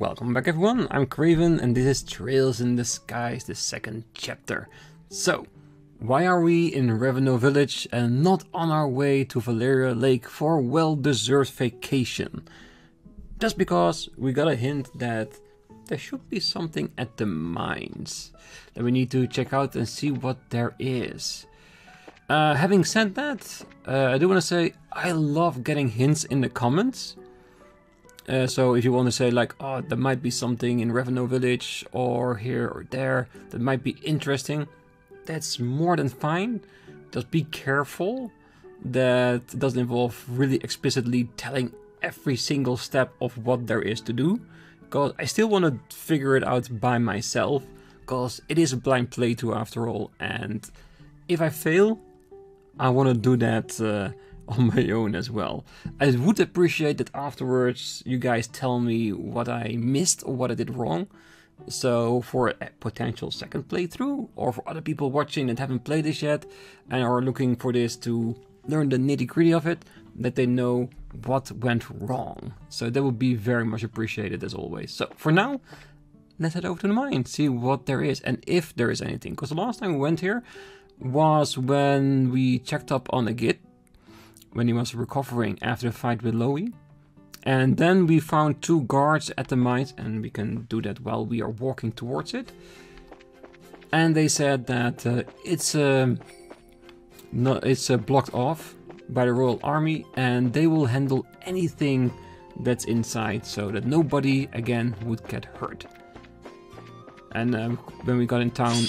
Welcome back everyone, I'm Craven and this is Trails in the Skies, the second chapter. So, why are we in Reveno village and not on our way to Valeria Lake for a well-deserved vacation? Just because we got a hint that there should be something at the mines that we need to check out and see what there is. Having said that, I do want to say I love getting hints in the comments. So if you want to say like, oh, there might be something in Reveno village or here or there that might be interesting, that's more than fine. Just be careful that it doesn't involve really explicitly telling every single step of what there is to do, because I still want to figure it out by myself, because it is a blind playthrough after all, and if I fail, I want to do that on my own as well. I would appreciate that afterwards you guys tell me what I missed or what I did wrong. So for a potential second playthrough, or for other people watching that haven't played this yet and are looking for this to learn the nitty-gritty of it, that they know what went wrong. So that would be very much appreciated as always. So for now, let's head over to the mine, see what there is and if there is anything. Because the last time we went here was when we checked up on a Git, when he was recovering after the fight with Loey. And then we found two guards at the mines, and we can do that while we are walking towards it. And they said that it's blocked off by the Royal Army, and they will handle anything that's inside, so that nobody again would get hurt. And when we got in town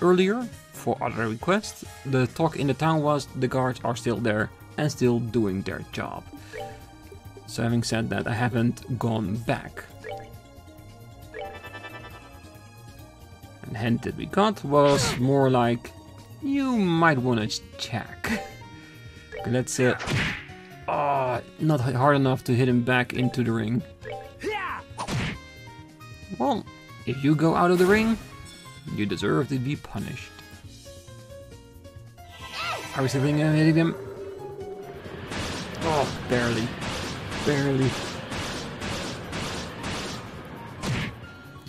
earlier for other requests, the talk in the town was the guards are still there and still doing their job. So having said that, I haven't gone back. And the hint that we got was more like, you might want to check. Okay, let's not hard enough to hit him back into the ring. Well, if you go out of the ring, you deserve to be punished. Are we still hitting him? Oh, barely. Barely.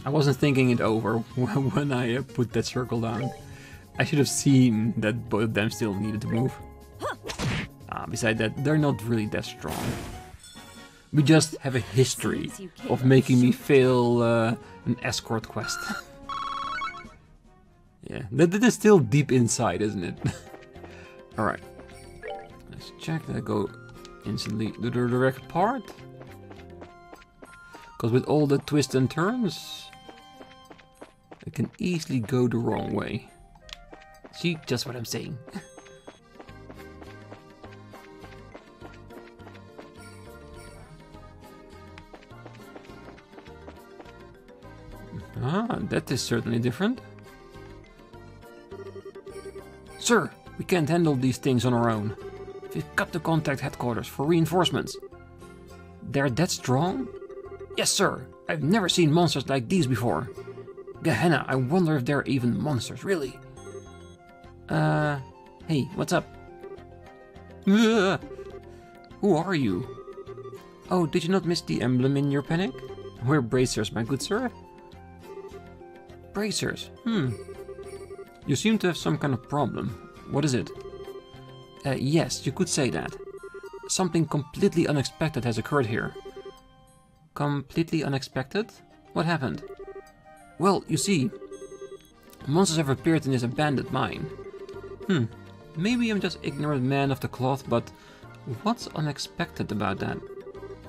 I wasn't thinking it over when I put that circle down. I should have seen that both of them still needed to move. Besides that, they're not really that strong. We just have a history of making me fail an escort quest. Yeah, that is still deep inside, isn't it? Alright. Let's check that I go instantly to the direct part. Because with all the twists and turns, it can easily go the wrong way. See, just what I'm saying. That is certainly different. Sir, we can't handle these things on our own. We've got to contact headquarters for reinforcements. They're that strong? Yes, sir. I've never seen monsters like these before. Gehenna, I wonder if they're even monsters, really. Hey, what's up? Who are you? Oh, did you not miss the emblem in your panic? We're bracers, my good sir. Bracers? You seem to have some kind of problem. What is it? Yes, you could say that. Something completely unexpected has occurred here. Completely unexpected? What happened? Well, you see, monsters have appeared in this abandoned mine. Maybe I'm just ignorant man of the cloth, but what's unexpected about that?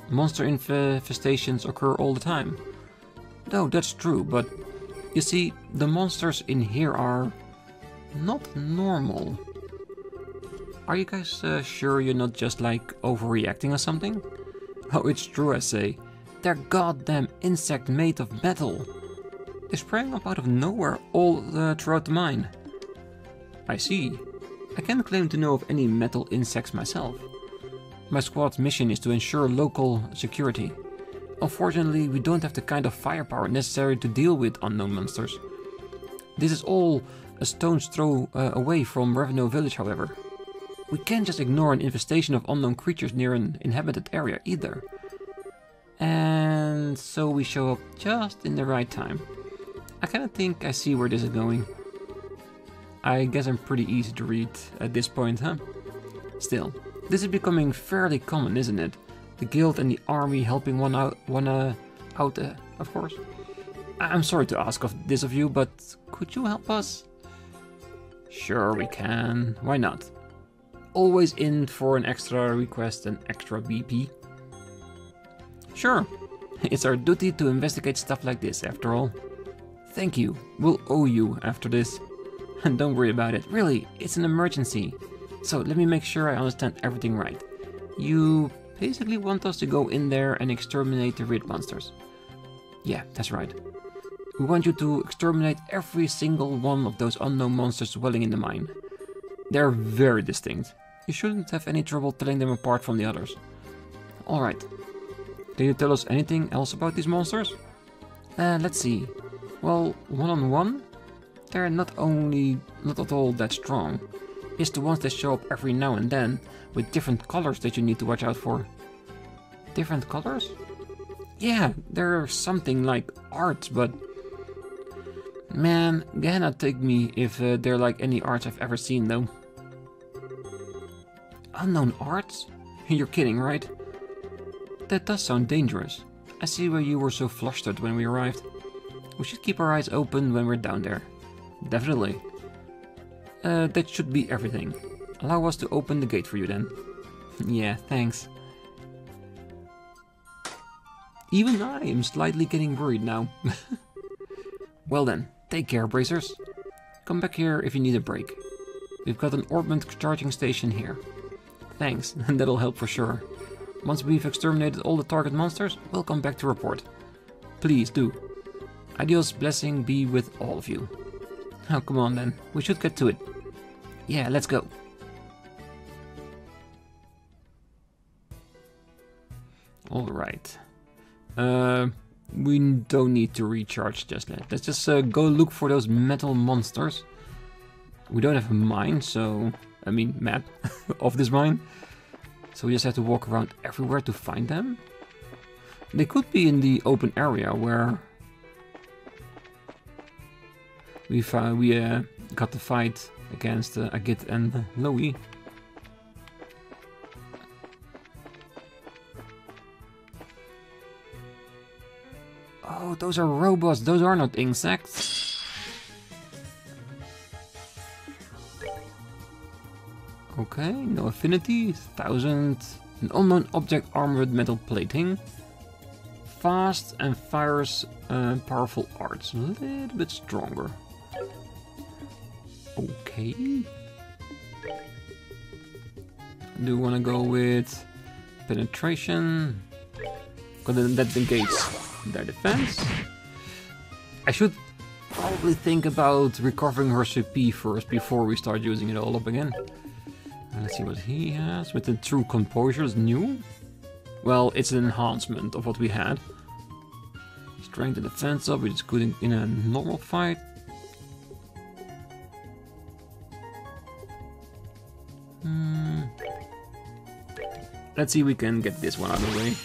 Monster infestations occur all the time. No, that's true, but you see, the monsters in here are not normal. Are you guys sure you're not just like overreacting or something? Oh, it's true I say. They're goddamn insect made of metal. They sprang up out of nowhere all throughout the mine. I see. I can't claim to know of any metal insects myself. My squad's mission is to ensure local security. Unfortunately, we don't have the kind of firepower necessary to deal with unknown monsters. This is all a stone's throw away from Reveno village, however. We can't just ignore an infestation of unknown creatures near an inhabited area either. And so we show up just in the right time. I kind of think I see where this is going. I guess I'm pretty easy to read at this point, huh? Still, this is becoming fairly common, isn't it? The guild and the army helping one out, of course. I'm sorry to ask this of you, but could you help us? Sure we can, why not? Always in for an extra request and extra BP. Sure, it's our duty to investigate stuff like this after all. Thank you, we'll owe you after this. And don't worry about it, really, it's an emergency. So let me make sure I understand everything right. You basically want us to go in there and exterminate the red monsters. Yeah, that's right. We want you to exterminate every single one of those unknown monsters dwelling in the mine. They're very distinct. You shouldn't have any trouble telling them apart from the others. Alright. Can you tell us anything else about these monsters? Let's see. Well, one-on-one, they're not at all that strong. It's the ones that show up every now and then, with different colors that you need to watch out for. Different colors? Yeah, they're something like arts, but... Man, Gehenna take me if they're like any arts I've ever seen, though. Unknown arts? You're kidding, right? That does sound dangerous. I see why you were so flustered when we arrived. We should keep our eyes open when we're down there. Definitely. That should be everything. Allow us to open the gate for you then. Yeah, thanks. Even I am slightly getting worried now. Well then, take care, bracers. Come back here if you need a break. We've got an orbment charging station here. Thanks, that'll help for sure. Once we've exterminated all the target monsters, we'll come back to report. Please do. Adios, blessing be with all of you. Oh, come on then, we should get to it. Yeah, let's go. Alright. We don't need to recharge just yet. Let's just go look for those metal monsters. We don't have a mine, map of this mine. So we just have to walk around everywhere to find them. They could be in the open area where we got the fight against Agit and Loey. Oh, those are robots, those are not insects. Okay, no affinity, 1000. An unknown object armed with metal plating. Fast and fires powerful arts, a little bit stronger. Okay. Do you want to go with penetration? Because that negates their defense. I should probably think about recovering her CP first before we start using it all up again. Let's see what he has. With the true composure is new. Well, it's an enhancement of what we had. Strength and defense up, which is good in a normal fight. Let's see if we can get this one out of the way.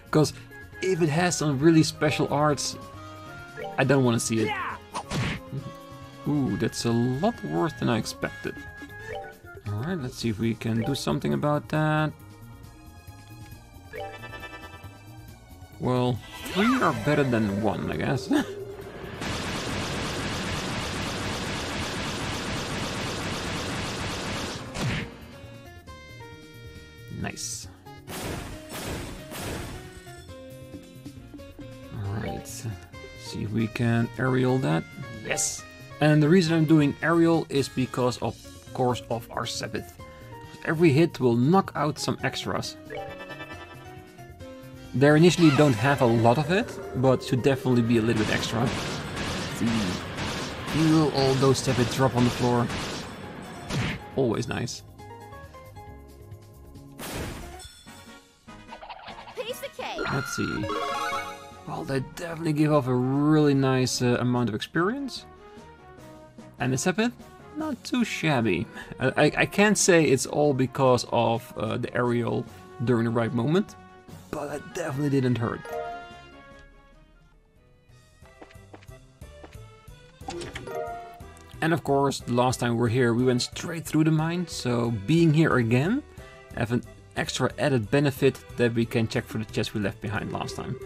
Because if it has some really special arts, I don't want to see it. Ooh, that's a lot worse than I expected. Alright, let's see if we can do something about that. Well, 3 are better than 1, I guess. Nice. Alright, see if we can aerial that. Yes! And the reason I'm doing aerial is because of course of our Sabbath. Every hit will knock out some extras. They initially don't have a lot of it, but should definitely be a little bit extra. See, feel all those Sabbath drop on the floor. Always nice. Let's see. Well, they definitely give off a really nice amount of experience. And the Sabbath, not too shabby. I can't say it's all because of the aerial during the right moment, but it definitely didn't hurt. And of course, the last time we were here, we went straight through the mine, so being here again, have an extra added benefit that we can check for the chest we left behind last time.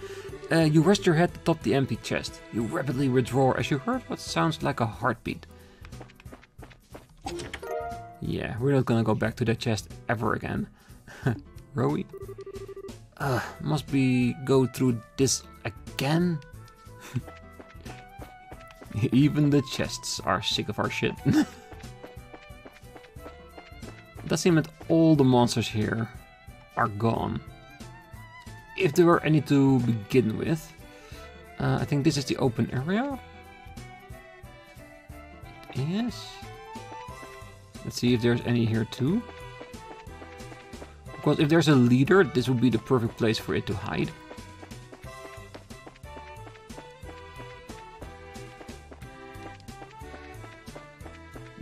You rest your head atop the empty chest. You rapidly withdraw as you heard what sounds like a heartbeat. Yeah, we're not gonna go back to that chest ever again. Rowie? Must we go through this again? Even the chests are sick of our shit. It does seem that all the monsters here are gone. If there were any to begin with. I think this is the open area. Yes. Let's see if there's any here too. Because if there's a leader, this would be the perfect place for it to hide.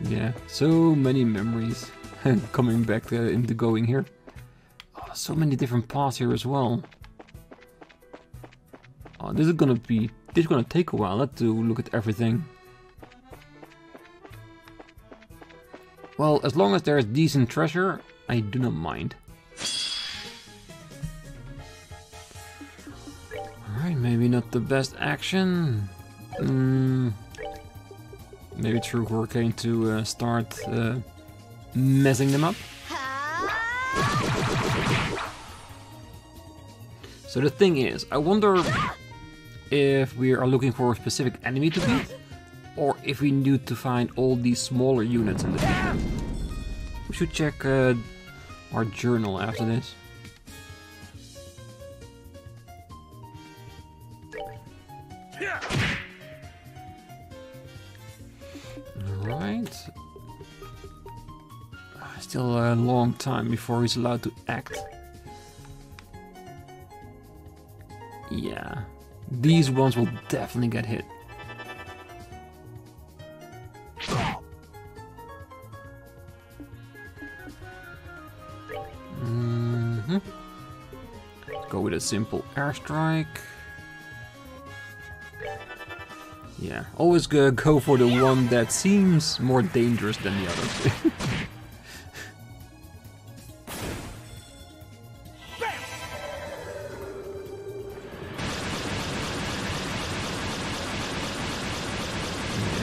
Yeah, so many memories coming back into going here. Oh, so many different paths here as well. Oh, this is gonna take a while to look at everything. Well, as long as there is decent treasure, I do not mind. Alright, maybe not the best action. Maybe through Hurricane to start messing them up. So the thing is, I wonder if we are looking for a specific enemy to beat, or if we need to find all these smaller units in the future. We should check our journal after this. Alright. Still a long time before he's allowed to act. Yeah, these ones will definitely get hit. Go with a simple airstrike. Yeah, always go for the one that seems more dangerous than the others.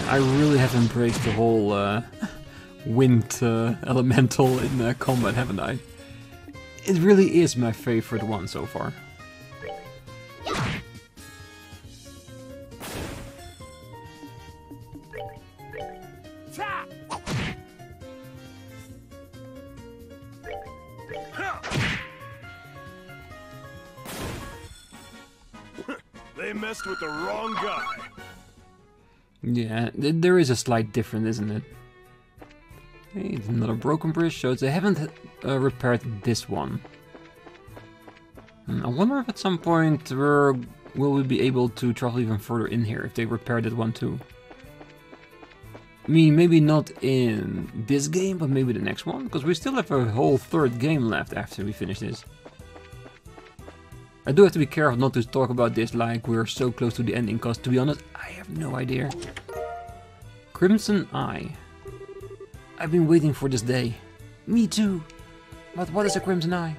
I really have embraced the whole wind elemental in combat, haven't I? It really is my favorite one so far. They messed with the wrong guy. Yeah, there is a slight difference, isn't it? Hey, it's another broken bridge, shows they haven't repaired this one. I wonder if at some point will we be able to travel even further in here if they repair that one too. I mean, maybe not in this game, but maybe the next one, because we still have a whole third game left after we finish this. I do have to be careful not to talk about this like we're so close to the ending, because to be honest, I have no idea. Crimson Eye. I've been waiting for this day. Me too. But what is a Crimson Eye?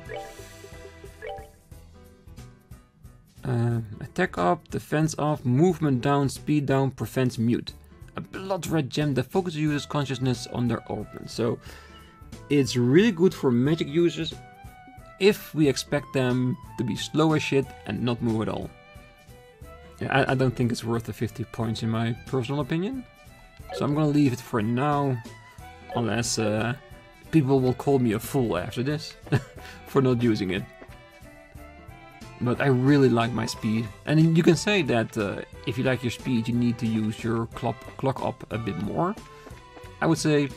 Attack up, defense off, movement down, speed down, prevents mute. A blood red gem that focuses users' consciousness on their opponent. So it's really good for magic users if we expect them to be slow as shit and not move at all. Yeah, I don't think it's worth the 50 points in my personal opinion. So I'm gonna leave it for now. Unless people will call me a fool after this for not using it. But I really like my speed. And you can say that if you like your speed, you need to use your clock up a bit more. I would say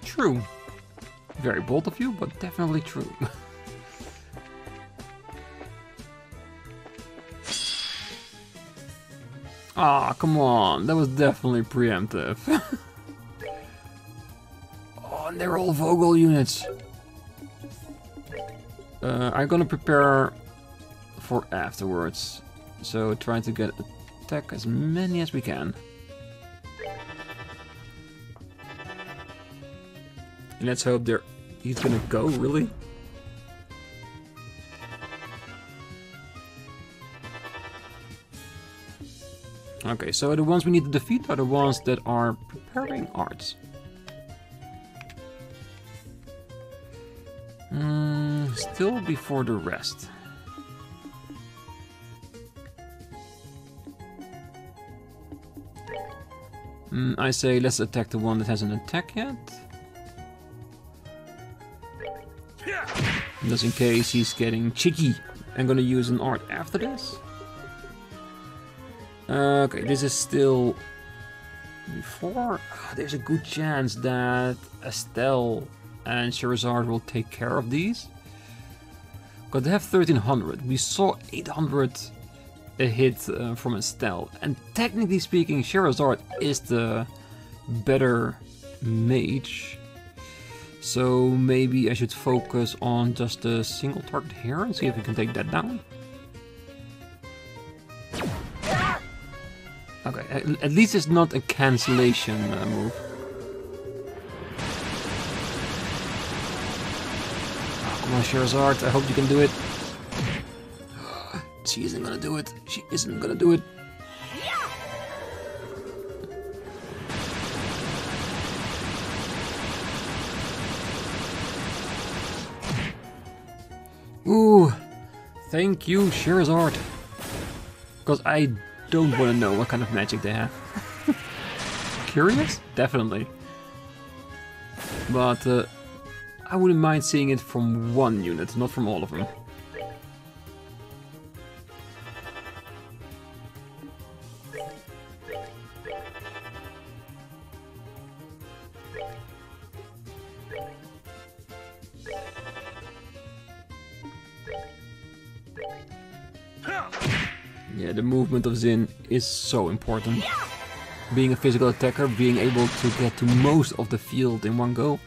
true. Very bold of you, but definitely true. Ah, come on. That was definitely preemptive. Oh, and they're all Vogel units. I'm gonna prepare for afterwards. So trying to get attack as many as we can. Let's hope he's gonna go, really? Okay, so the ones we need to defeat are the ones that are preparing arts. Still before the rest. I say let's attack the one that hasn't attacked yet. Just in case he's getting cheeky. I'm gonna use an art after this. Okay, this is still before. There's a good chance that Estelle and Charizard will take care of these. Because they have 1300. We saw 800 a hit from Estelle. And technically speaking, Charizard is the better mage. So maybe I should focus on just a single target here and see if we can take that down. Okay, at least it's not a cancellation move. Oh, come on, Charizard, I hope you can do it. She isn't gonna do it. She isn't gonna do it. Ooh, thank you, Charizard. Because I don't want to know what kind of magic they have. Curious? Definitely. But I wouldn't mind seeing it from one unit, not from all of them. Yeah, the movement of Xin is so important. Being a physical attacker, being able to get to most of the field in one go.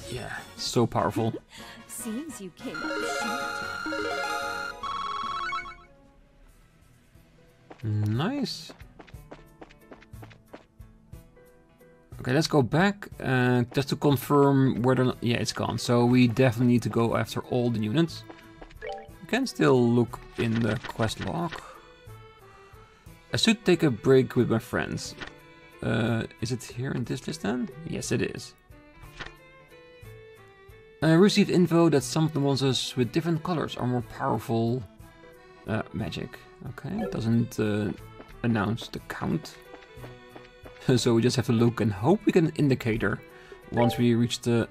Yeah, so powerful. Seems you came up short. Nice. Okay, let's go back just to confirm whether or not... Yeah, it's gone. So we definitely need to go after all the units. Can still look in the quest log. I should take a break with my friends. Is it here in this list then? Yes, it is. I received info that some of the monsters with different colors are more powerful magic. Okay, it doesn't announce the count. So we just have to look and hope we get an indicator once we reach the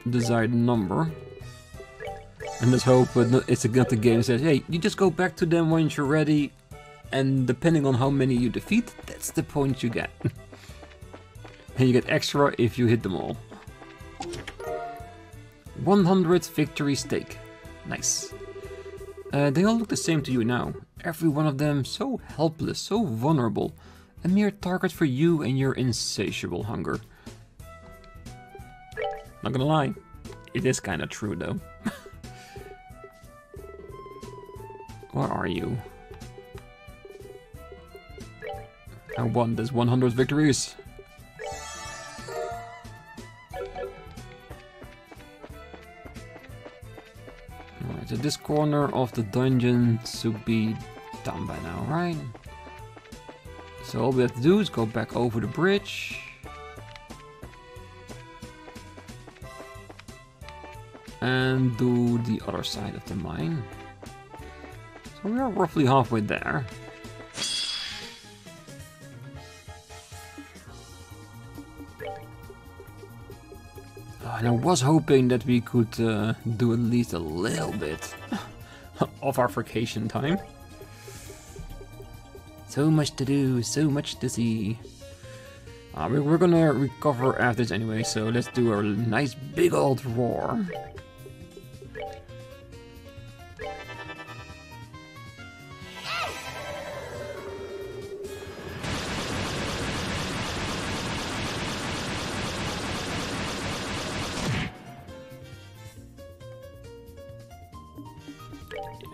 desired number. And let's hope it's not the game that says, hey, you just go back to them once you're ready, and depending on how many you defeat, that's the point you get. And you get extra if you hit them all. 100 victory stake. Nice. They all look the same to you now. Every one of them so helpless, so vulnerable. A mere target for you and your insatiable hunger. Not gonna lie, it is kinda true though. Where are you? I want this 100 victories. Alright, so this corner of the dungeon should be done by now, right? So all we have to do is go back over the bridge. And do the other side of the mine. So we are roughly halfway there. And I was hoping that we could do at least a little bit of our vacation time. So much to do, so much to see. We're gonna recover after this anyway, so let's do a nice big old roar.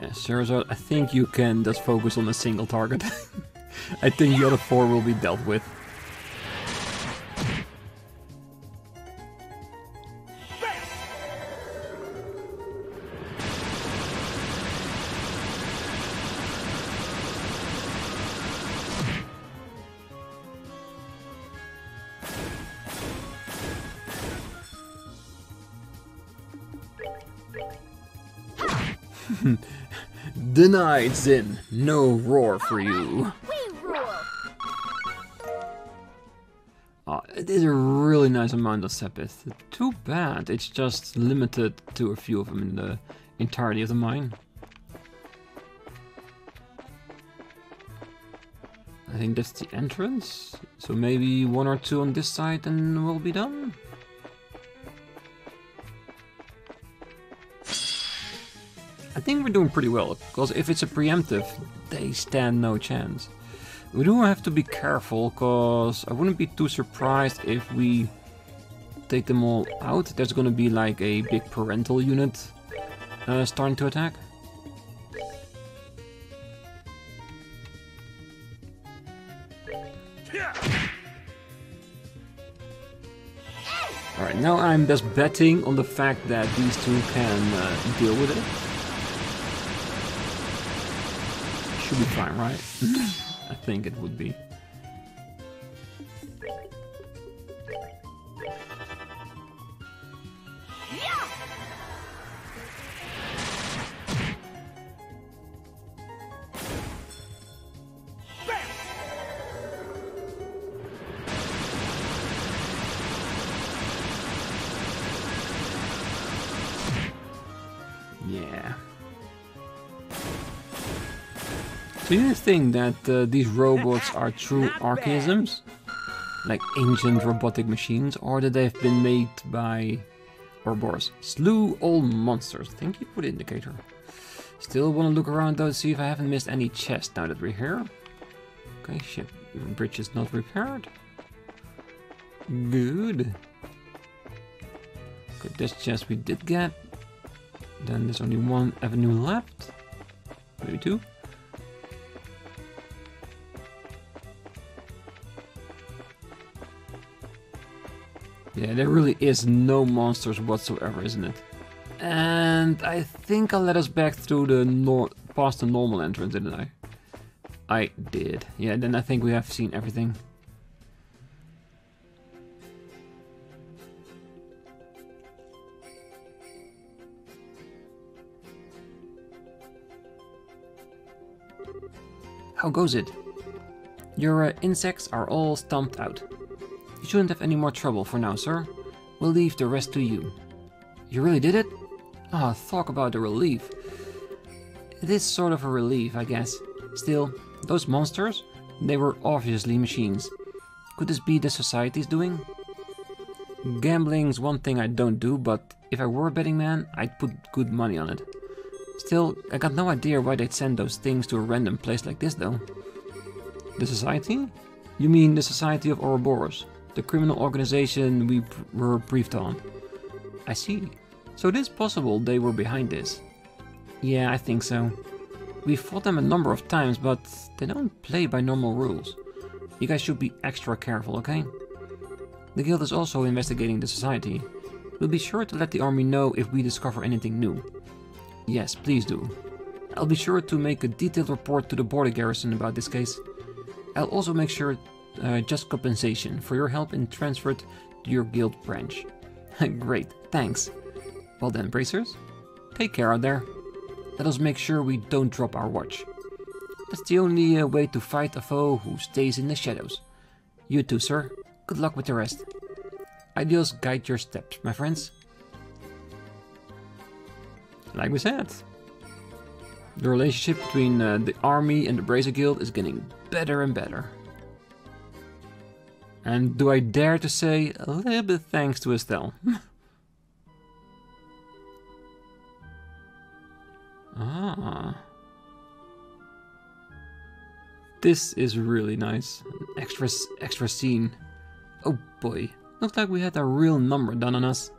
Yeah, Surazard, I think you can just focus on a single target. I think the other 4 will be dealt with. Denied, Zin. No roar for you. It is a really nice amount of Sepith. Too bad it's just limited to a few of them in the entirety of the mine. I think that's the entrance. So maybe 1 or 2 on this side and we'll be done. I think we're doing pretty well, because if it's a preemptive, they stand no chance. We do have to be careful, because I wouldn't be too surprised if we take them all out. There's gonna be like a big parental unit starting to attack. Alright, now I'm just betting on the fact that these 2 can deal with it. Should be fine, right? I think it would be. Yeah. Do you think that these robots are true Archaisms? Like ancient robotic machines, or that they've been made by Ouroboros? Slew all monsters. Thank you for the indicator. Still want to look around though to see if I haven't missed any chests now that we're here. Okay, ship bridge is not repaired. Good. Okay, this chest we did get. Then there's only 1 avenue left. Maybe 2. Yeah, there really is no monsters whatsoever, isn't it? And I think I led us back through the past the normal entrance, didn't I? I did. Yeah, then I think we have seen everything. How goes it? Your insects are all stomped out. You shouldn't have any more trouble for now, sir. We'll leave the rest to you. You really did it? Ah, talk about a relief. It is sort of a relief, I guess. Still, those monsters, they were obviously machines. Could this be the society's doing? Gambling's one thing I don't do, but if I were a betting man, I'd put good money on it. Still, I got no idea why they'd send those things to a random place like this, though. The society? You mean the Society of Ouroboros, the criminal organization we were briefed on. I see. So it is possible they were behind this. Yeah, I think so. We've fought them a number of times, but they don't play by normal rules. You guys should be extra careful, okay? The guild is also investigating the society. We'll be sure to let the army know if we discover anything new. Yes, please do. I'll be sure to make a detailed report to the border garrison about this case. I'll also make sure just compensation for your help in transferred to your guild branch. Great, thanks. Well then, bracers, take care out there. Let us make sure we don't drop our watch. That's the only way to fight a foe who stays in the shadows. You too, sir. Good luck with the rest. Ideals guide your steps, my friends. Like we said, the relationship between the army and the Bracer Guild is getting better and better. And do I dare to say, a little bit thanks to Estelle. Ah. This is really nice. Extra scene. Oh boy. Looks like we had a real number done on us.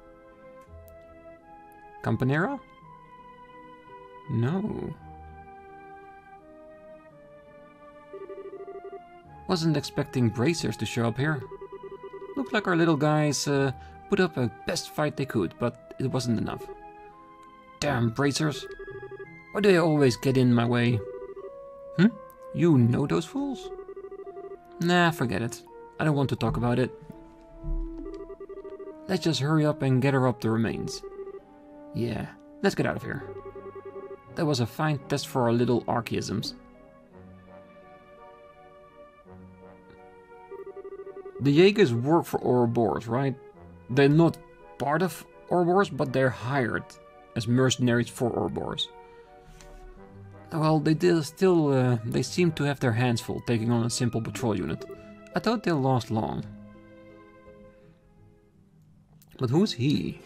Campanera? No. Wasn't expecting bracers to show up here. Looked like our little guys put up a best fight they could, but it wasn't enough. Damn bracers. Why do they always get in my way? You know those fools? Nah, forget it. I don't want to talk about it. Let's just hurry up and gather up the remains. Yeah, let's get out of here. That was a fine test for our little Archaisms. The Jaegers work for Ouroboros, right? They're not part of Ouroboros, but they're hired as mercenaries for Ouroboros. Well, they seem to have their hands full taking on a simple patrol unit. I thought they'll last long. But who's he?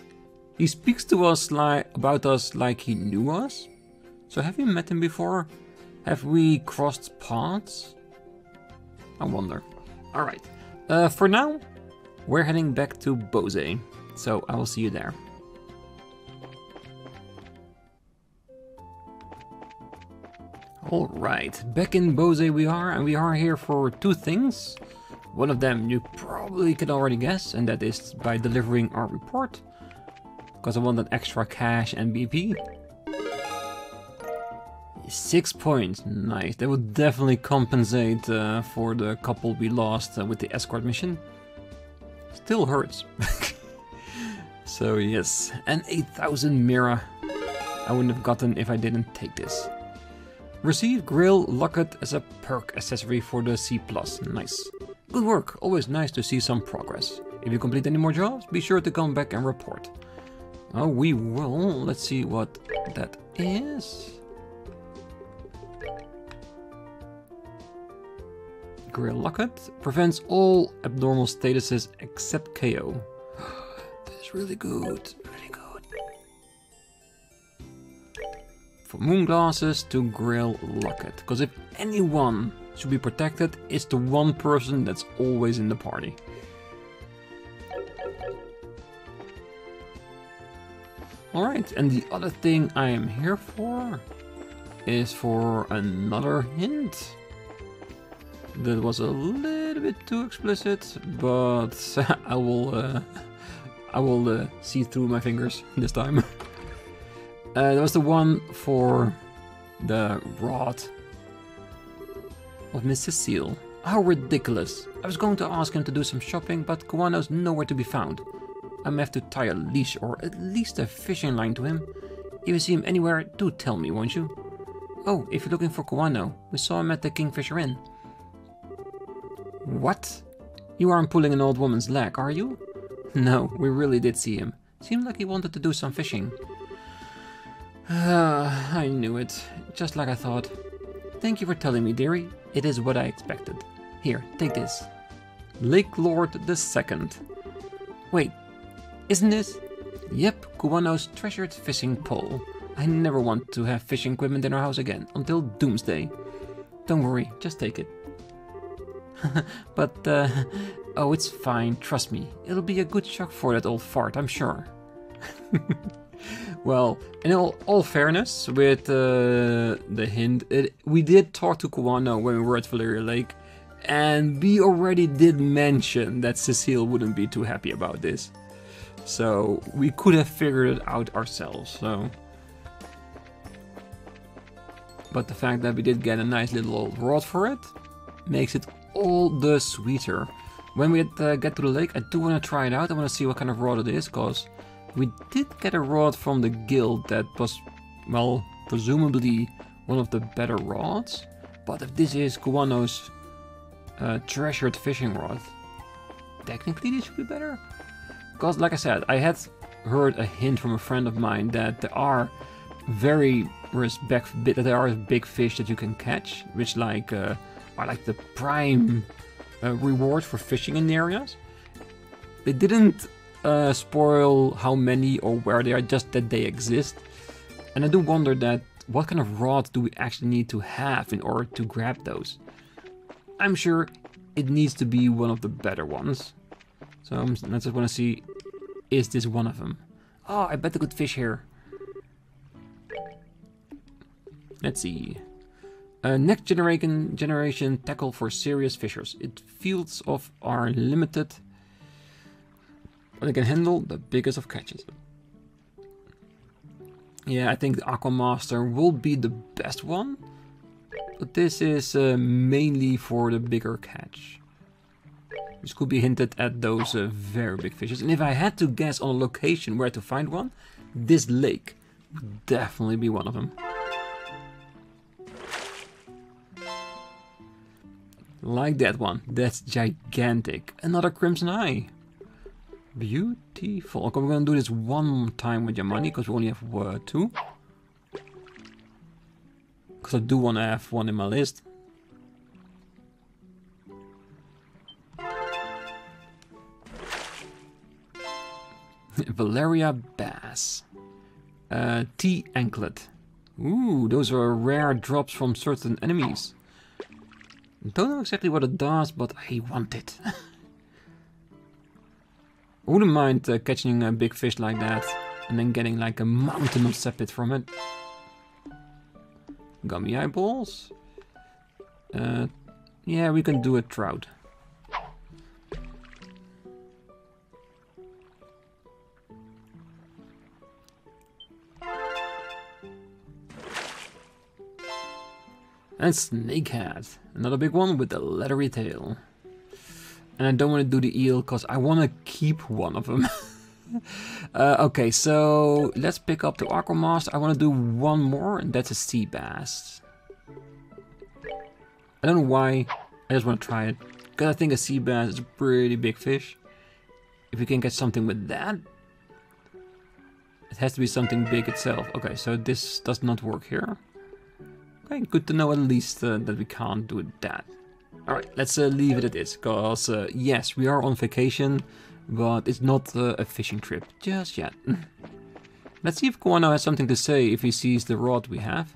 He speaks to us about us like he knew us? So have we met him before? Have we crossed paths? I wonder. Alright. For now, we're heading back to Bose, so I will see you there. Alright, back in Bose we are, and we are here for two things. One of them you probably can already guess, and that is by delivering our report. Because I want that extra cash and BP. 6 points, nice. That would definitely compensate for the couple we lost with the escort mission. Still hurts. So yes, and 8,000 Mira. I wouldn't have gotten if I didn't take this. Receive Grill Locket as a perk accessory for the C+. Nice. Good work, always nice to see some progress. If you complete any more jobs, be sure to come back and report. Oh, we will. Let's see what that is. Grill Locket prevents all abnormal statuses except KO. That's really good, really good. From moon glasses to Grill Locket, because if anyone should be protected, it's the one person that's always in the party. Alright, and the other thing I am here for is for another hint. That was a little bit too explicit, but I will see through my fingers this time. That was the one for the rod of Miss Cecile. How ridiculous. I was going to ask him to do some shopping, but Kuwano's nowhere to be found. I may have to tie a leash or at least a fishing line to him. If you see him anywhere, do tell me, won't you? Oh, if you're looking for Kuwano, we saw him at the Kingfisher Inn. What? You aren't pulling an old woman's leg, are you? No, we really did see him. Seemed like he wanted to do some fishing. I knew it. Just like I thought. Thank you for telling me, dearie. It is what I expected. Here, take this. Lake Lord II. Wait, isn't this? Yep, Kuwano's treasured fishing pole. I never want to have fishing equipment in our house again, until doomsday. Don't worry, just take it. But, oh, it's fine, trust me. It'll be a good shock for that old fart, I'm sure. Well, in all fairness, with the hint, we did talk to Kuwano when we were at Valeria Lake, and we already did mention that Cecile wouldn't be too happy about this. So, we could have figured it out ourselves, so... But the fact that we did get a nice little rod for it, makes it all the sweeter. When we get to the lake, I do want to try it out. I want to see what kind of rod it is, because we did get a rod from the guild that was, well, presumably one of the better rods. But if this is Kuwano's treasured fishing rod, technically this should be better. Because, like I said, I had heard a hint from a friend of mine that there are big fish that you can catch, which are like the prime reward for fishing in the areas. They didn't spoil how many or where they are, just that they exist. And I do wonder that what kind of rod do we actually need to have in order to grab those? I'm sure it needs to be one of the better ones. So I just want to see, is this one of them? Oh, I bet I could fish here. Let's see. Next generation tackle for serious fishers. Its fields of are limited, but it can handle the biggest of catches. Yeah, I think the Aquamaster will be the best one, but this is mainly for the bigger catch. This could be hinted at those very big fishes. And if I had to guess on a location where to find one, this lake would definitely be one of them. Like that one. That's gigantic. Another Crimson Eye. Beautiful. Okay, we're gonna do this one time with your money, because we only have 2. Because I do want to have one in my list. Valeria Bass. T Anklet. Ooh, those are rare drops from certain enemies. Don't know exactly what it does, but I want it. I wouldn't mind catching a big fish like that and then getting like a mountain of sepit from it. Gummy eyeballs. Yeah, we can do a trout. And snakehead, another big one with the leathery tail. And I don't want to do the eel because I want to keep one of them. Okay, so let's pick up the Aquamaster. I want to do one more, and that's a sea bass. I don't know why, I just want to try it. Because I think a sea bass is a pretty big fish. If you can get something with that, it has to be something big itself. Okay, so this does not work here. Okay, good to know at least that we can't do that. Alright, let's leave it at this, because yes, we are on vacation, but it's not a fishing trip just yet. Let's see if Kuwano has something to say if he sees the rod we have.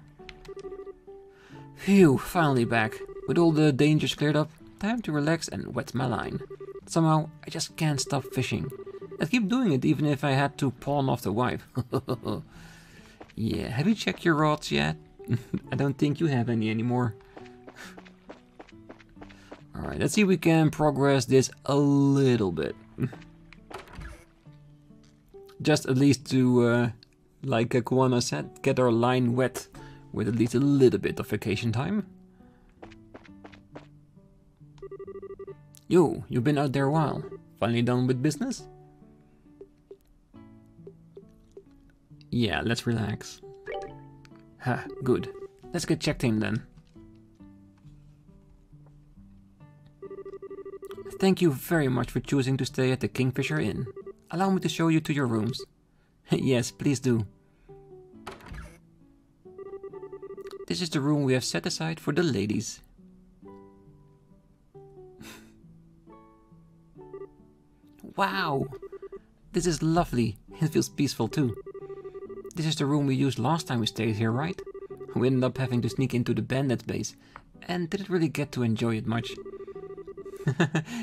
Phew, finally back. With all the dangers cleared up, time to relax and wet my line. Somehow, I just can't stop fishing. I'd keep doing it even if I had to pawn off the wife. Yeah, have you checked your rods yet? I don't think you have any anymore. Alright, let's see if we can progress this a little bit. Just at least to, like Kuwano said, get our line wet with at least a little bit of vacation time. Yo, you've been out there a while. Finally done with business? Yeah, let's relax. Ha, good. Let's get checked in then. Thank you very much for choosing to stay at the Kingfisher Inn. Allow me to show you to your rooms. Yes, please do. This is the room we have set aside for the ladies. Wow! This is lovely. It feels peaceful too. This is the room we used last time we stayed here, right? We ended up having to sneak into the bandit base, and didn't really get to enjoy it much.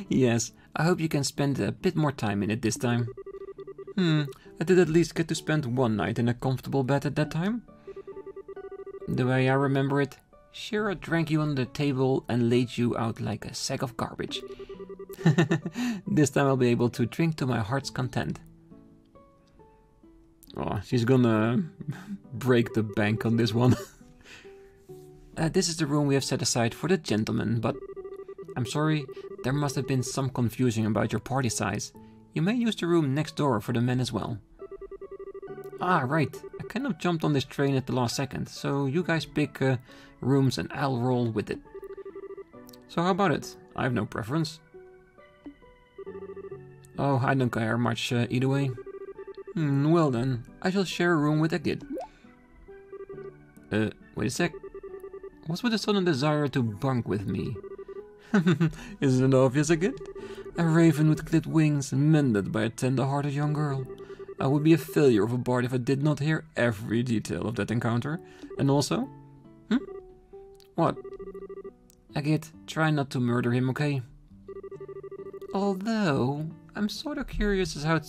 Yes, I hope you can spend a bit more time in it this time. I did at least get to spend one night in a comfortable bed at that time. The way I remember it, Shira drank you on the table and laid you out like a sack of garbage. This time I'll be able to drink to my heart's content. Oh, she's gonna break the bank on this one. This is the room we have set aside for the gentlemen, but I'm sorry, there must have been some confusion about your party size. You may use the room next door for the men as well. Ah, right. I kind of jumped on this train at the last second, so you guys pick rooms and I'll roll with it. So how about it? I have no preference. Oh, I don't care much either way. Well then, I shall share a room with Agid. Wait a sec. What's with the sudden desire to bunk with me? Isn't it obvious, Agid? A raven with clipped wings, mended by a tender-hearted young girl. I would be a failure of a bard if I did not hear every detail of that encounter. And also... What? Agid, try not to murder him, okay? Although, I'm sort of curious as how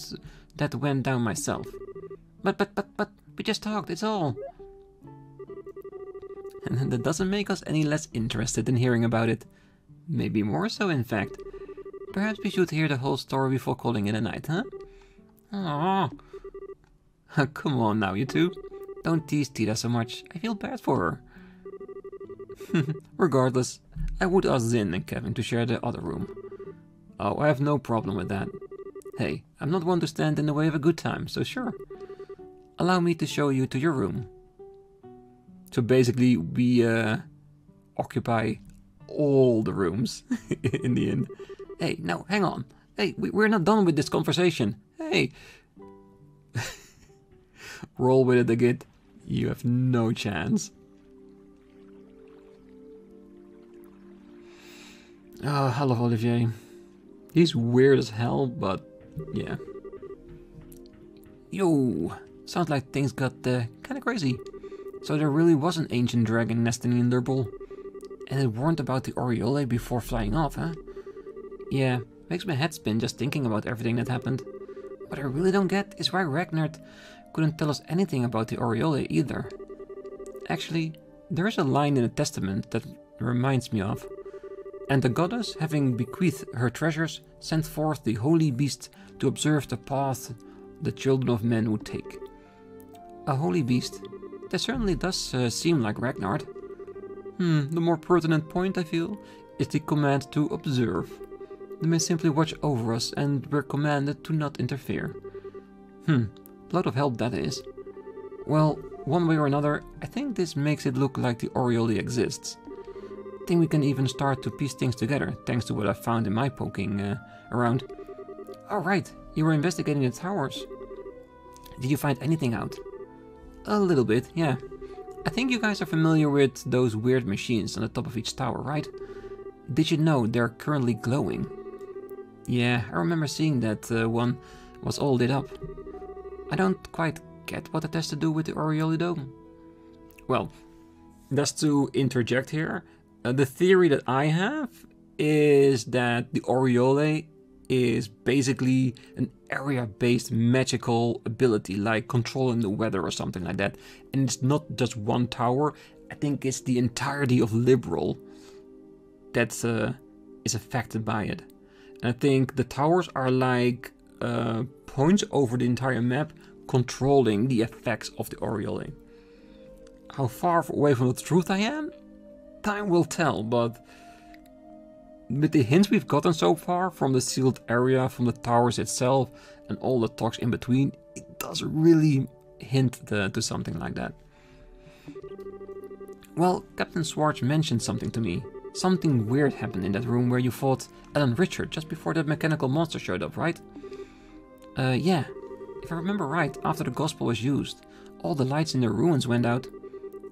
that went down myself. But, we just talked, it's all. And that doesn't make us any less interested in hearing about it. Maybe more so, in fact. Perhaps we should hear the whole story before calling it a night, huh? Aww. Come on now, you two. Don't tease Tita so much. I feel bad for her. Regardless, I would ask Zin and Kevin to share the other room. Oh, I have no problem with that. Hey, I'm not one to stand in the way of a good time, so sure. Allow me to show you to your room. So basically, we occupy all the rooms in the end. Hey, no, hang on. Hey, we're not done with this conversation. Hey. Roll with it again. You have no chance. Oh, I love Olivier. He's weird as hell, but yeah. Yo, sounds like things got kinda crazy. So there really was an ancient dragon nesting in Liberl. And it warned about the Aureole before flying off, huh? Yeah, makes my head spin just thinking about everything that happened. What I really don't get is why Ragnar couldn't tell us anything about the Aureole either. Actually, there is a line in the Testament that reminds me of. And the goddess, having bequeathed her treasures, sent forth the holy beast to observe the path the children of men would take. A holy beast? That certainly does seem like Ragnar. The more pertinent point, I feel, is the command to observe. They may simply watch over us, and we're commanded to not interfere. A lot of help that is. Well, one way or another, I think this makes it look like the Aureole exists. I think we can even start to piece things together, thanks to what I found in my poking around. Alright, you were investigating the towers. Did you find anything out? A little bit, yeah. I think you guys are familiar with those weird machines on the top of each tower, right? Did you know they're currently glowing? Yeah, I remember seeing that one was all lit up. I don't quite get what it has to do with the Aureole though. Well, just to interject here, the theory that I have is that the Aureole is basically an area-based magical ability, like controlling the weather or something like that. And it's not just one tower, I think it's the entirety of Liberl that is affected by it. And I think the towers are like points over the entire map controlling the effects of the Aureole. How far away from the truth I am? Time will tell, but with the hints we've gotten so far from the sealed area, from the towers itself, and all the talks in between, it does really hint to something like that. Well, Captain Swartz mentioned something to me. Something weird happened in that room where you fought Alan Richard just before the mechanical monster showed up, right? Yeah. If I remember right, after the gospel was used, all the lights in the ruins went out.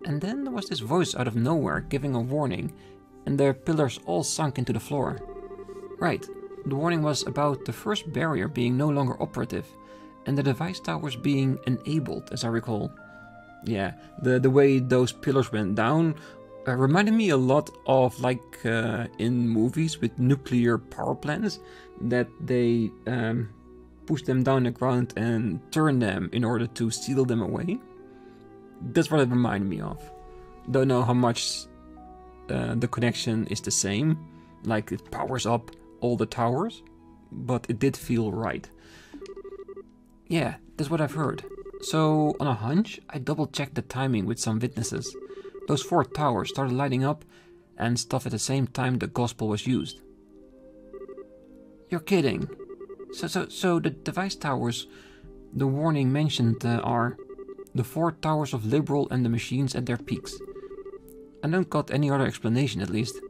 And then there was this voice out of nowhere giving a warning, and the pillars all sunk into the floor. Right, the warning was about the first barrier being no longer operative, and the device towers being enabled, as I recall. Yeah, the way those pillars went down reminded me a lot of like in movies with nuclear power plants, that they push them down the ground and turn them in order to seal them away. That's what it reminded me of. Don't know how much the connection is the same, like it powers up all the towers, but it did feel right. Yeah, that's what I've heard. So on a hunch, I double-checked the timing with some witnesses. Those 4 towers started lighting up and stuff at the same time the gospel was used. You're kidding. So the device towers the warning mentioned are the 4 towers of Liberl and the machines at their peaks. I don't got any other explanation, at least.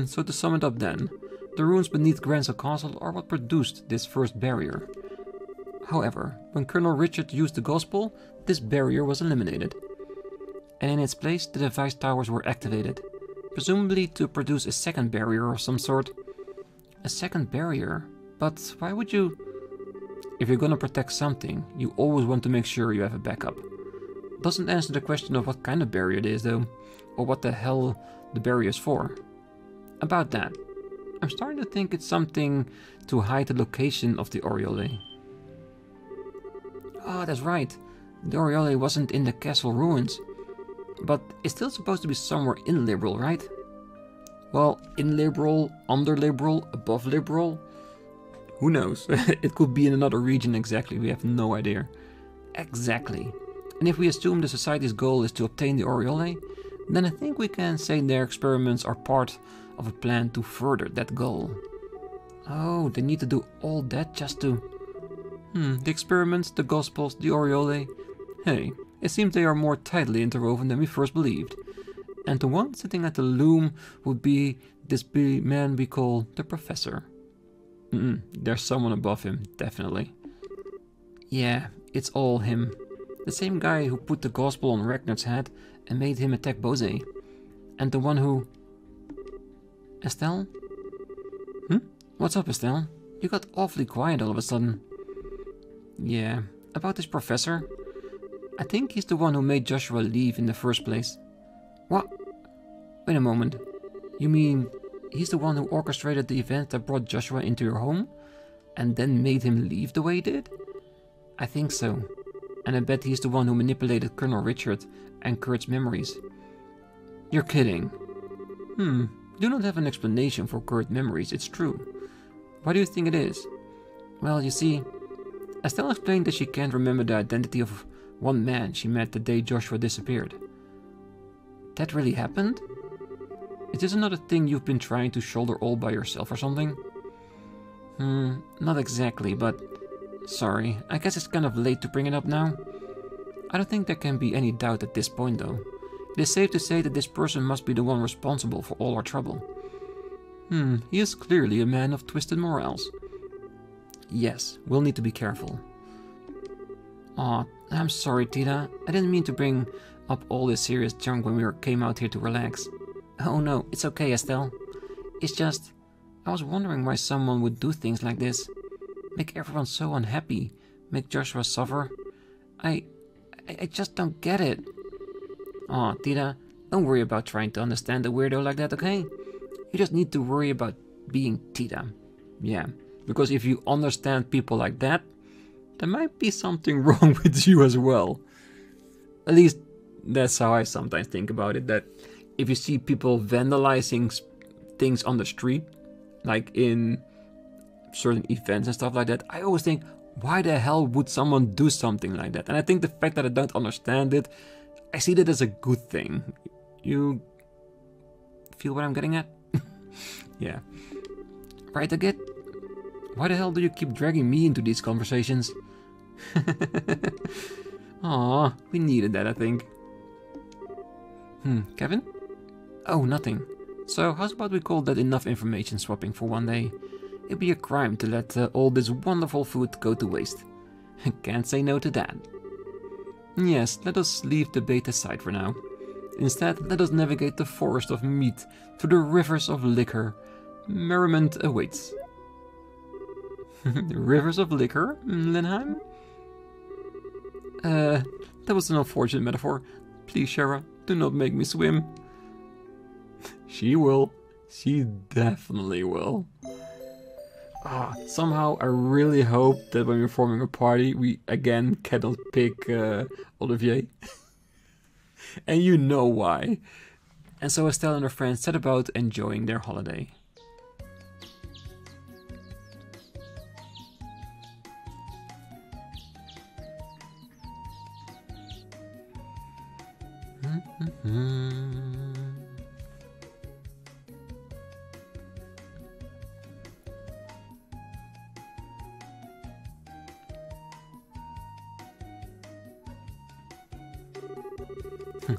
So to sum it up then, the ruins beneath Grancel Castle are what produced this first barrier. However, when Colonel Richard used the gospel, this barrier was eliminated. And in its place, the device towers were activated, presumably to produce a second barrier of some sort. A second barrier? But why would you... If you're gonna protect something, you always want to make sure you have a backup. Doesn't answer the question of what kind of barrier it is though, or what the hell the barrier is for. About that, I'm starting to think it's something to hide the location of the Aureole. Oh, that's right, the Aureole wasn't in the castle ruins. But it's still supposed to be somewhere in Liberl, right? Well, in Liberl, under Liberl, above Liberl? Who knows? It could be in another region exactly, we have no idea. Exactly. And if we assume the society's goal is to obtain the Aureole, then I think we can say their experiments are part of a plan to further that goal. Oh, they need to do all that just to... the experiments, the Gospels, the Aureole... Hey, it seems they are more tightly interwoven than we first believed. And the one sitting at the loom would be this man we call the Professor. There's someone above him, definitely. Yeah, it's all him. The same guy who put the Gospel on Ragnar's head and made him attack Bose. And the one who... Estelle? What's up, Estelle? You got awfully quiet all of a sudden. Yeah, about this professor? I think he's the one who made Joshua leave in the first place. What? Wait a moment. You mean he's the one who orchestrated the event that brought Joshua into your home? And then made him leave the way he did? I think so. And I bet he's the one who manipulated Colonel Richard and Kurt's memories. You're kidding. Do not have an explanation for Kurt's memories, it's true. Why do you think it is? Well, you see, Estelle explained that she can't remember the identity of one man she met the day Joshua disappeared. That really happened? Is this another thing you've been trying to shoulder all by yourself or something? Not exactly, but... Sorry, I guess it's kind of late to bring it up now. I don't think there can be any doubt at this point though. It is safe to say that this person must be the one responsible for all our trouble. He is clearly a man of twisted morals. Yes, we'll need to be careful. Aw, I'm sorry, Tita. I didn't mean to bring up all this serious junk when we came out here to relax. Oh no, it's okay, Estelle. It's just, I was wondering why someone would do things like this. Make everyone so unhappy. Make Joshua suffer. I just don't get it. Aw, Tita, don't worry about trying to understand a weirdo like that, okay? You just need to worry about being Tita. Yeah, because if you understand people like that, there might be something wrong with you as well. At least that's how I sometimes think about it, that if you see people vandalizing things on the street, like in certain events and stuff like that, I always think, why the hell would someone do something like that? And I think the fact that I don't understand it, I see that as a good thing. You feel what I'm getting at? Yeah. Right, Agit? Why the hell do you keep dragging me into these conversations? Aw, we needed that, I think. Kevin? Oh, nothing. So, how's about we call that enough information swapping for one day? It'd be a crime to let all this wonderful food go to waste. Can't say no to that. Yes, let us leave debate aside for now. Instead, let us navigate the forest of meat to the rivers of liquor. Merriment awaits. Rivers of liquor, Linheim? That was an unfortunate metaphor. Please, Shara, do not make me swim. She will. She definitely will. Somehow I really hope that when we're forming a party, we again cannot pick Olivier. And you know why. And so Estelle and her friends set about enjoying their holiday.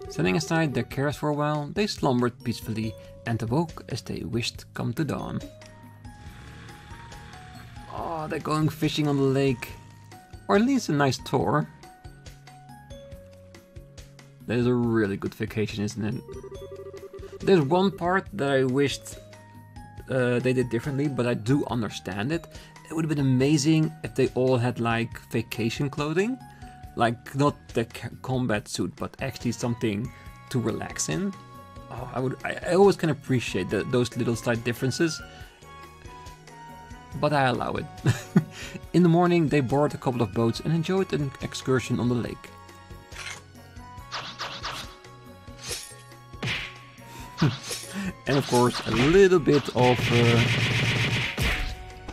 Setting aside their cares for a while, they slumbered peacefully and awoke as they wished come to dawn. Oh, they're going fishing on the lake. Or at least a nice tour. That is a really good vacation, isn't it? There's one part that I wished they did differently, but I do understand it. It would have been amazing if they all had like vacation clothing. Like, not the combat suit, but actually something to relax in. Oh, I always can appreciate those little slight differences. But I allow it. In the morning, they boarded a couple of boats and enjoyed an excursion on the lake. And of course, a little bit of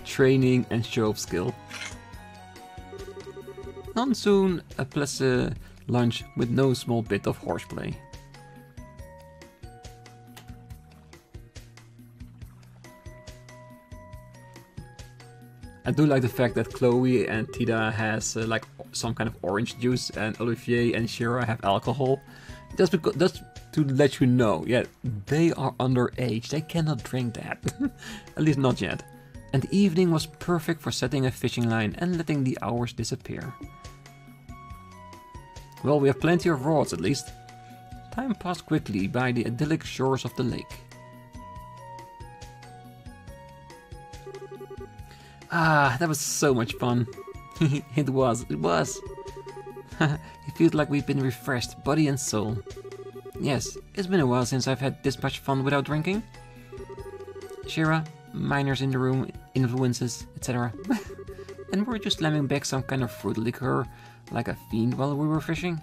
training and show of skill. None soon, a pleasant lunch with no small bit of horseplay. I do like the fact that Chloe and Tita has like some kind of orange juice, and Olivier and Shira have alcohol. Just to let you know, yeah, they are underage. They cannot drink that, at least not yet. And the evening was perfect for setting a fishing line and letting the hours disappear. Well, we have plenty of rods at least. Time passed quickly by the idyllic shores of the lake. Ah, that was so much fun. It was. It feels like we've been refreshed, body and soul. Yes, it's been a while since I've had this much fun without drinking. Shira, minors in the room, influences, etc. And we're just slamming back some kind of fruit liquor like a fiend while we were fishing.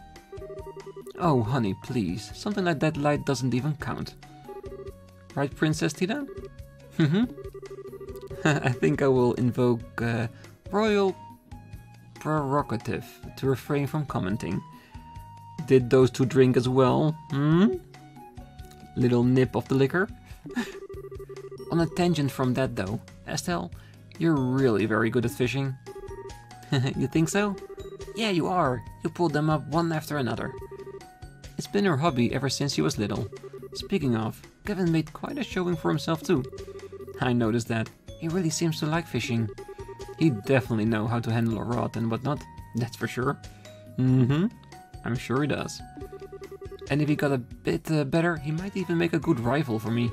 Oh, honey, please. Something like that light doesn't even count. Right, Princess Tita? I think I will invoke royal prerogative to refrain from commenting. Did those two drink as well? Little nip of the liquor? On a tangent from that though, Estelle, you're really very good at fishing. You think so? Yeah, you are. You pulled them up one after another. It's been her hobby ever since she was little. Speaking of, Kevin made quite a showing for himself too. I noticed that. He really seems to like fishing. He definitely knows how to handle a rod and whatnot, that's for sure. I'm sure he does. And if he got a bit better, he might even make a good rival for me.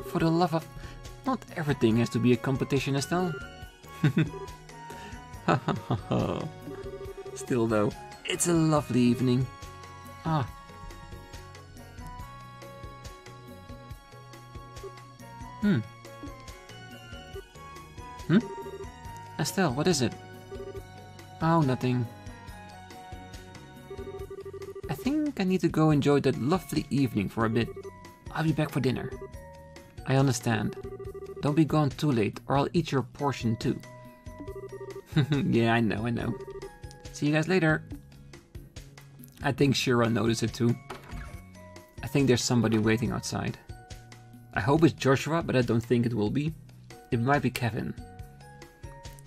For the love of... Not everything has to be a competition, Estelle. Still though, it's a lovely evening. Ah. Estelle, what is it? Oh, nothing. I think I need to go enjoy that lovely evening for a bit. I'll be back for dinner. I understand. Don't be gone too late, or I'll eat your portion too. Yeah, I know. See you guys later. I think Shira noticed it too. I think there's somebody waiting outside. I hope it's Joshua, but I don't think it will be. It might be Kevin.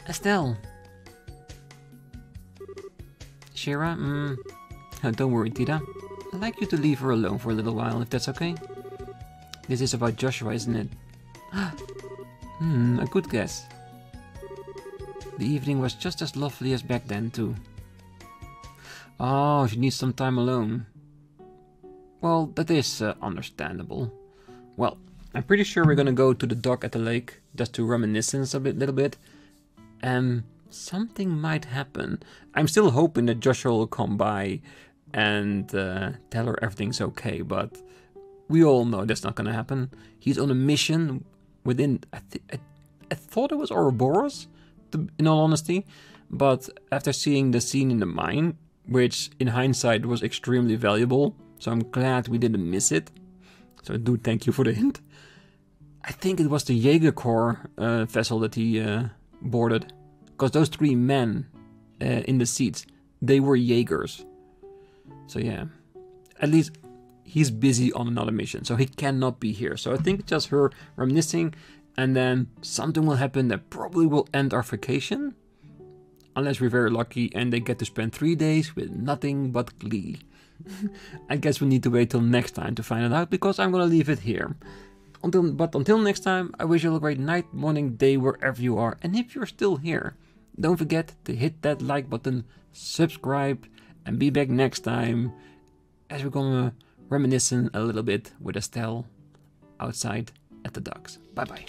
Estelle. Shira, don't worry, Tita. I'd like you to leave her alone for a little while, if that's okay. This is about Joshua, isn't it? A good guess. The evening was just as lovely as back then, too. Oh, she needs some time alone. Well, that is understandable. Well, I'm pretty sure we're gonna go to the dock at the lake, just to reminiscence a little bit. Something might happen. I'm still hoping that Joshua will come by and tell her everything's okay, but we all know that's not gonna happen. He's on a mission within... I thought it was Ouroboros, in all honesty, but after seeing the scene in the mine, which in hindsight was extremely valuable, so I'm glad we didn't miss it. So I do thank you for the hint. I think it was the Jaeger Corps vessel that he boarded, because those three men in the seats, they were Jaegers. So yeah, at least he's busy on another mission, so he cannot be here. So I think it's just her reminiscing, and then something will happen that probably will end our vacation. Unless we're very lucky and they get to spend 3 days with nothing but glee. I guess we need to wait till next time to find it out, because I'm gonna leave it here. But until next time, I wish you all a great night, morning, day, wherever you are. And if you're still here, don't forget to hit that like button, subscribe, and be back next time as we're gonna reminisce a little bit with Estelle outside at the docks. Bye bye.